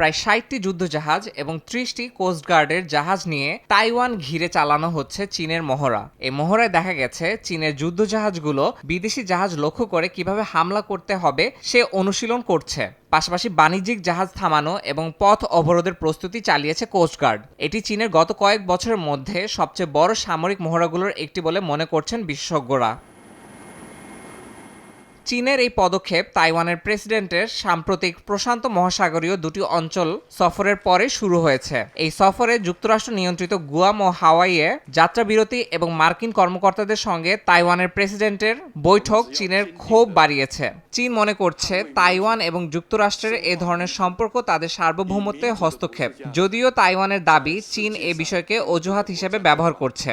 প্রায় ৬০টি যুদ্ধজাহাজ এবং ৩০টি কোস্টগার্ডের জাহাজ নিয়ে তাইওয়ান ঘিরে চালানো হচ্ছে চীনের মহড়া। এই মহড়ায় দেখা গেছে চীনের যুদ্ধজাহাজগুলো বিদেশি জাহাজ লক্ষ্য করে কিভাবে হামলা করতে হবে সে অনুশীলন করছে। পাশাপাশি বাণিজ্যিক জাহাজ থামানো এবং পথ অবরোধের প্রস্তুতি চালিয়েছে কোস্টগার্ড। এটি চীনের গত কয়েক বছরের মধ্যে সবচেয়ে বড় সামরিক মহড়াগুলোর একটি বলে মনে করছেন বিশেষজ্ঞরা। চীনের এই পদক্ষেপ তাইওয়ানের প্রেসিডেন্টের সাম্প্রতিক প্রশান্ত মহাসাগরীয় দুটি অঞ্চল সফরের পরে শুরু হয়েছে। এই সফরে যুক্তরাষ্ট্র নিয়ন্ত্রিত গুয়াম ও হাওয়াইয়ে যাত্রাবিরতি এবং মার্কিন কর্মকর্তাদের সঙ্গে তাইওয়ানের প্রেসিডেন্টের বৈঠক চীনের ক্ষোভ বাড়িয়েছে। চীন মনে করছে তাইওয়ান এবং যুক্তরাষ্ট্রের এ ধরনের সম্পর্ক তাদের সার্বভৌমত্বে হস্তক্ষেপ, যদিও তাইওয়ানের দাবি চীন এ বিষয়কে অজুহাত হিসেবে ব্যবহার করছে।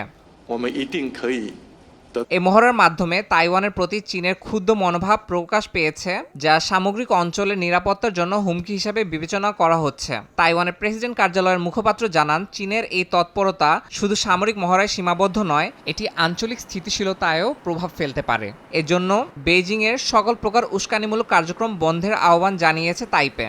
এই মহড়ার মাধ্যমে তাইওয়ানের প্রতি চীনের ক্ষুব্ধ মনোভাব প্রকাশ পেয়েছে, যা সামগ্রিক অঞ্চলের নিরাপত্তার জন্য হুমকি হিসেবে বিবেচনা করা হচ্ছে। তাইওয়ানের প্রেসিডেন্ট কার্যালয়ের মুখপাত্র জানান, চীনের এই তৎপরতা শুধু সামরিক মহড়ায় সীমাবদ্ধ নয়, এটি আঞ্চলিক স্থিতিশীলতায়ও প্রভাব ফেলতে পারে। এজন্য বেইজিংয়ের সকল প্রকার উস্কানিমূলক কার্যক্রম বন্ধের আহ্বান জানিয়েছে তাইপে।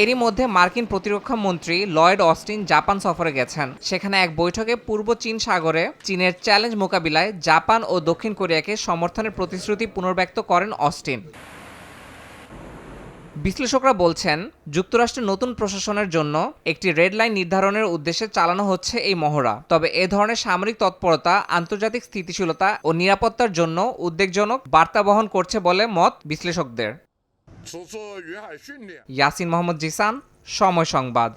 এরই মধ্যে মার্কিন প্রতিরক্ষা মন্ত্রী লয়েড অস্টিন জাপান সফরে গেছেন। সেখানে এক বৈঠকে পূর্ব চীন সাগরে চীনের চ্যালেঞ্জ মোকাবিলায় জাপান ও দক্ষিণ কোরিয়াকে সমর্থনের প্রতিশ্রুতি পুনর্ব্যক্ত করেন অস্টিন। বিশ্লেষকরা বলছেন, যুক্তরাষ্ট্রের নতুন প্রশাসনের জন্য একটি রেড লাইন নির্ধারণের উদ্দেশ্যে চালানো হচ্ছে এই মহড়া। তবে এ ধরনের সামরিক তৎপরতা আন্তর্জাতিক স্থিতিশীলতা ও নিরাপত্তার জন্য উদ্বেগজনক বার্তা বহন করছে বলে মত বিশ্লেষকদের। ইয়াসিন মোহাম্মদ জিসান, সময় সংবাদ।